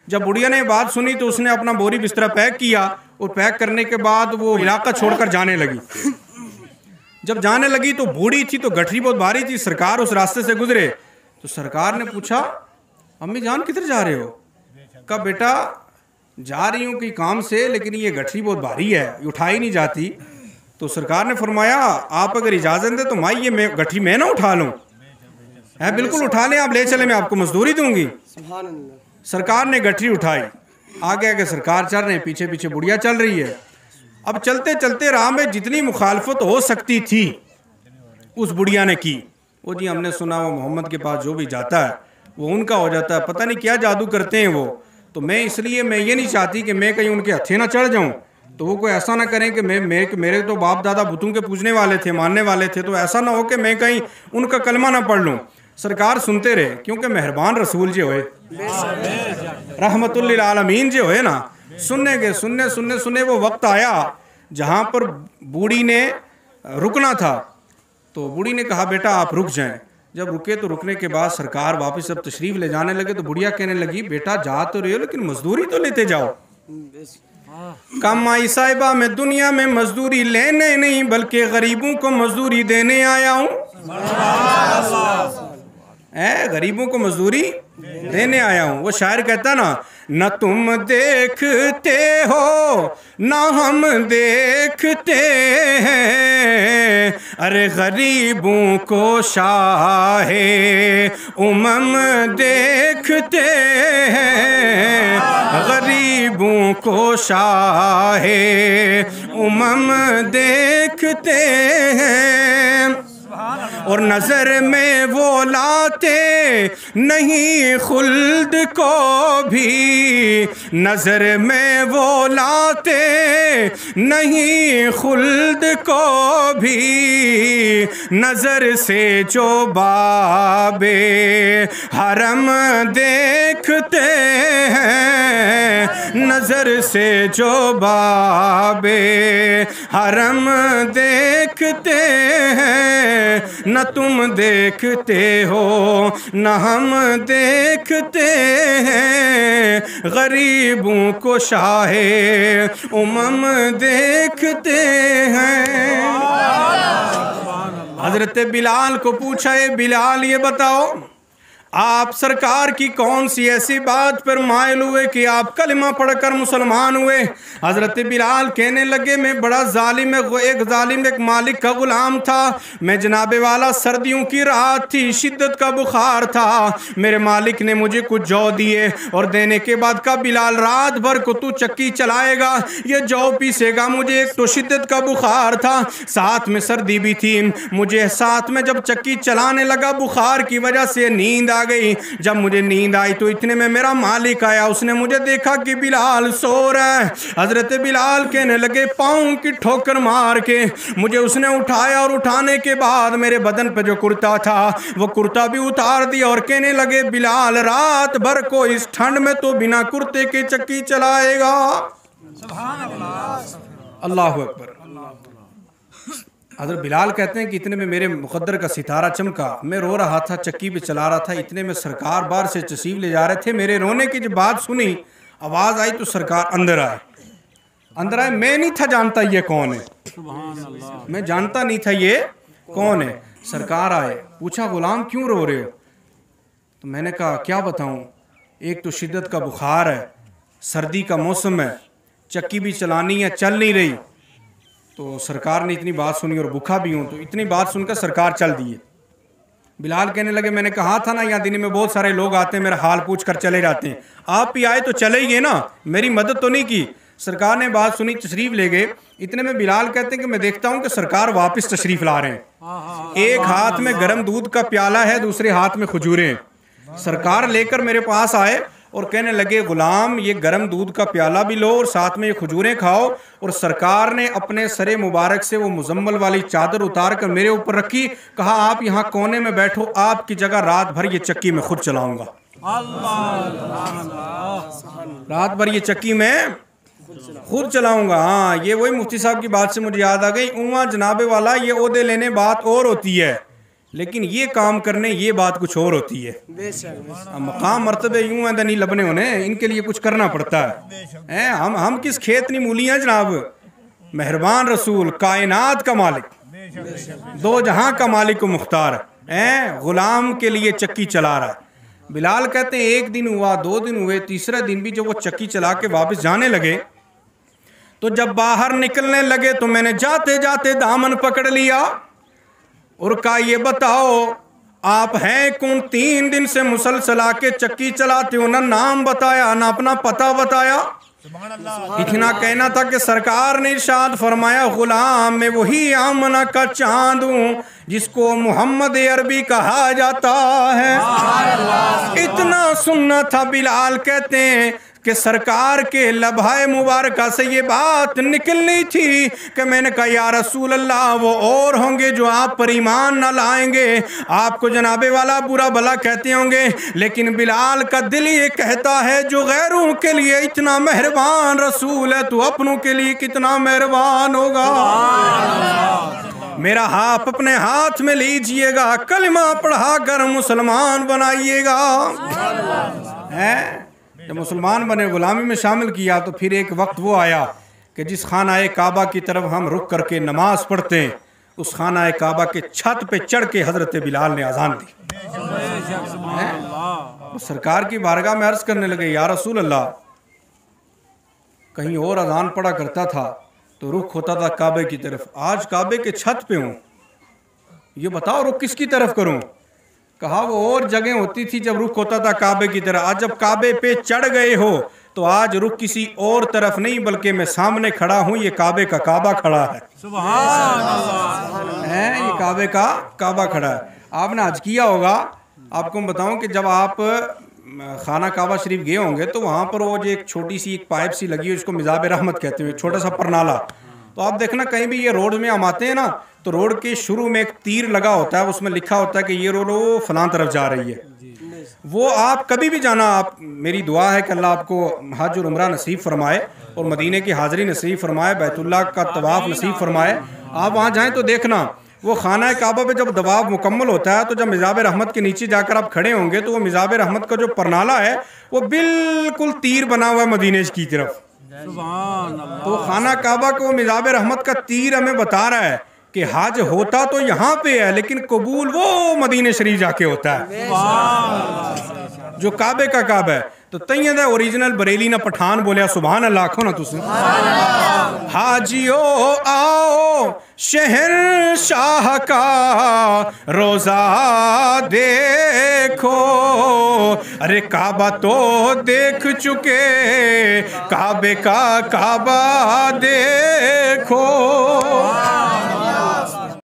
जब बुढ़िया ने बात सुनी तो उसने अपना बोरी बिस्तरा पैक किया और पैक करने के बाद वो इलाका छोड़कर जाने लगी। जब जाने लगी तो बूढ़ी थी तो गठरी बहुत भारी थी। सरकार उस रास्ते से गुजरे तो सरकार ने पूछा, अम्मी जान किधर जा रहे हो? कहा, बेटा जा रही हूँ कि काम से, लेकिन ये गठरी बहुत भारी है, ये उठाई नहीं जाती। तो सरकार ने फरमाया, आप अगर इजाज़त दें तो माई ये गठरी मैं ना उठा लूँ? है, बिल्कुल उठा लें, आप ले चले, मैं आपको मजदूरी दूंगी। सरकार ने गठरी उठाई, आगे आगे सरकार चल रहे हैं, पीछे पीछे बुढ़िया चल रही है। अब चलते चलते राह में जितनी मुखालफत हो सकती थी उस बुढ़िया ने की। वो जी हमने सुना वो मोहम्मद के पास जो भी जाता है वो उनका हो जाता है, पता नहीं क्या जादू करते हैं वो, तो मैं इसलिए मैं ये नहीं चाहती कि मैं कहीं उनके हथे ना चढ़ जाऊं, तो वो कोई ऐसा ना करें कि मेरे तो बाप दादा बुतों के पूजने वाले थे, मानने वाले थे, तो ऐसा ना हो कि मैं कहीं उनका कलमा ना पढ़ लूँ। सरकार सुनते रहे, क्योंकि मेहरबान रसूल जो होए, रहमतुल लिल आलमीन जो होए ना, सुनने के सुनने सुनने सुनने वो वक्त आया जहाँ पर बूढ़ी ने रुकना था। तो बूढ़ी ने कहा, बेटा आप रुक जाएं। जब रुके तो रुकने के बाद सरकार वापस जब तशरीफ ले जाने लगे तो बुढ़िया कहने लगी, बेटा जा तो रहे हो लेकिन मजदूरी तो लेते जाओ। कम आई साहिबा, मैं दुनिया में मजदूरी लेने नहीं बल्कि गरीबों को मजदूरी देने आया हूँ। गरीबों को मजदूरी देने आया हूँ। वो शायर कहता ना, न तुम देखते हो ना हम देखते हैं, अरे गरीबों को शाहे उमम देखते हैं, गरीबों को शाहे उमम देखते हैं। और नजर में वो लाते नहीं खुल्द को भी, नजर में वो लाते नहीं खुल्द को भी, नजर से जो बाबे हरम देखते हैं, नजर से जो बाबे हरम देखते हैं। न तुम देखते हो न हम देखते हैं, गरीबों को शाहे उमम देखते हैं। हजरत बिलाल को पूछा, बिलाल ये बताओ आप सरकार की कौन सी ऐसी बात पर मायल हुए कि आप कलमा पढ़कर मुसलमान हुए? हज़रत बिलाल कहने लगे, मैं बड़ा जालिम एक मालिक का ग़ुलाम था। मैं जनाबे वाला सर्दियों की रात थी, शिद्दत का बुखार था, मेरे मालिक ने मुझे कुछ जौ दिए और देने के बाद कहा, बिलाल रात भर को तू चक्की चलाएगा, ये जौ पीसेगा। मुझे एक तो शिद्दत का बुखार था, साथ में सर्दी भी थी। मुझे साथ में जब चक्की चलाने लगा बुखार की वजह से नींद आ गई। जब मुझे नींद आई तो इतने में मेरा मालिक आया, उसने मुझे देखा कि बिलाल सो रहा है। हजरत बिलाल कहने लगे, पाँव की ठोकर मार के मुझे उसने उठाया और उठाने के बाद मेरे बदन पे जो कुर्ता था वो कुर्ता भी उतार दिया और कहने लगे, बिलाल रात भर को इस ठंड में तो बिना कुर्ते के चक्की चलाएगा। अल्लाह अकबर। हज़रत बिलाल कहते हैं कि इतने में मेरे मुक़द्दर का सितारा चमका, मैं रो रहा था, चक्की पे चला रहा था, इतने में सरकार बाहर से तशरीफ़ ले जा रहे थे। मेरे रोने की जब बात सुनी, आवाज़ आई तो सरकार अंदर आए। मैं नहीं था जानता ये कौन है, मैं जानता नहीं था ये कौन है। सरकार आए, पूछा गुलाम क्यों रो रहे हो? तो मैंने कहा क्या बताऊँ, एक तो शिद्दत का बुखार है, सर्दी का मौसम है, चक्की भी चलानी है, चल नहीं रही। तो सरकार ने इतनी बात सुनी और भूखा भी हूँ, तो इतनी बात सुनकर सरकार चल दिए। बिलाल कहने लगे, मैंने कहा था ना यहाँ दिन में बहुत सारे लोग आते हैं, मेरा हाल पूछ कर चले जाते हैं, आप भी आए तो चले ही गए ना, मेरी मदद तो नहीं की। सरकार ने बात सुनी, तशरीफ ले गए। इतने में बिलाल कहते हैं कि मैं देखता हूँ कि सरकार वापस तशरीफ ला रहे हैं, एक हाथ में गर्म दूध का प्याला है, दूसरे हाथ में खजूरें। सरकार लेकर मेरे पास आए और कहने लगे, गुलाम ये गर्म दूध का प्याला भी लो और साथ में ये खजूरें खाओ। और सरकार ने अपने सरे मुबारक से वो मुजम्मल वाली चादर उतार कर मेरे ऊपर रखी, कहा आप यहाँ कोने में बैठो, आपकी जगह रात भर ये चक्की में खुद चलाऊंगा। रात भर ये चक्की में खुद चलाऊंगा। हाँ, ये वही मुफ्ती साहब की बात से मुझे याद आ गई, उमा जनाबे वाला ये ओहदे लेने बात और होती है, लेकिन ये काम करने ये बात कुछ और होती है। मकाम मर्तबे यूं हैं नहीं लबने होने, इनके लिए कुछ करना पड़ता है। हम किस खेत नहीं मूली हैं जनाब। मेहरबान रसूल कायनात का मालिक, दो जहां का मालिक व मुख्तार है, गुलाम के लिए चक्की चला रहा है। बिलाल कहते हैं एक दिन हुआ, 2 दिन हुए, तीसरा दिन भी जब वो चक्की चला के वापस जाने लगे तो जब बाहर निकलने लगे तो मैंने जाते जाते दामन पकड़ लिया और कहा ये बताओ आप हैं कौन? 3 दिन से मुसलसल आके चक्की चलाते हो, ना नाम बताया ना अपना पता बताया। इतना कहना था कि सरकार ने इरशाद फरमाया गुलाम मैं वही आमना का चांद हूँ जिसको मोहम्मद अरबी कहा जाता है। इतना सुनना था। बिलाल कहते हैं कि सरकार के लबहाए मुबारक से ये बात निकलनी थी कि मैंने कहा या रसूल अल्लाह वो और होंगे जो आप पर ईमान न लाएंगे, आपको जनाबे वाला बुरा भला कहते होंगे, लेकिन बिलाल का दिल ये कहता है जो गैरों के लिए इतना मेहरबान रसूल है तो अपनों के लिए कितना मेहरबान होगा। मेरा हाथ अपने हाथ में लीजिएगा, कलमा पढ़ा कर मुसलमान बनाइएगा। है जब मुसलमान बने, गुलामी में शामिल किया, तो फिर एक वक्त वो आया कि जिस खाना काबा की तरफ हम रुक करके नमाज पढ़ते हैं उस खाना काबा के छत पे चढ़ के हजरत बिलाल ने अजान दी। सरकार की बारगाह में अर्ज करने लगे या रसूल अल्लाह, कहीं और अजान पढ़ा करता था तो रुख होता था काबे की तरफ, आज काबे के छत पे हूँ, ये बताओ रुख किसकी तरफ करूँ? कहा वो और जगह होती थी जब रुख होता था काबे की तरफ, आज जब काबे पे चढ़ गए हो तो आज रुख किसी और तरफ नहीं बल्कि मैं सामने खड़ा हूँ, ये काबे का काबा खड़ा है। सुभान अल्लाह। है ये काबे का काबा खड़ा है। आपने हज किया होगा, आपको मैं बताऊं कि जब आप खाना काबा शरीफ गए होंगे तो वहाँ पर वो जो एक छोटी सी एक पाइप सी लगी है जिसको मिजाब रहमत कहते हैं, छोटा सा परनाला, तो आप देखना कहीं भी ये रोड में हम आते हैं ना तो रोड के शुरू में एक तीर लगा होता है, उसमें लिखा होता है कि ये रोड फलां तरफ जा रही है। वो आप कभी भी जाना, आप मेरी दुआ है कि अल्लाह आपको हज और उम्रा नसीब फरमाए और मदीने की हाज़िरी नसीब फरमाए, बैतुल्लाह का तवाफ़ नसीब फरमाए। आप वहाँ जाएँ तो देखना वो खाना काबा पे जब तवाफ़ मुकम्मल होता है तो जब मिजाब रहमत के नीचे जाकर आप खड़े होंगे तो वो मिजाब रहमत का जो परनाला है वो बिल्कुल तीर बना हुआ है मदीने की तरफ। तो खाना काबा को मिजाब रहमत का तीर हमें बता रहा है कि हज होता तो यहाँ पे है लेकिन कबूल वो मदीने शरीफ जाके होता है जो काबे का काबा है। तो तैयद है ओरिजिनल बरेली ना पठान बोलिया सुभान अल्लाह आखो ना तुम। हाजियो आओ शहर शाह का रोजा देखो, अरे काबा तो देख चुके काबे का काबा देखो।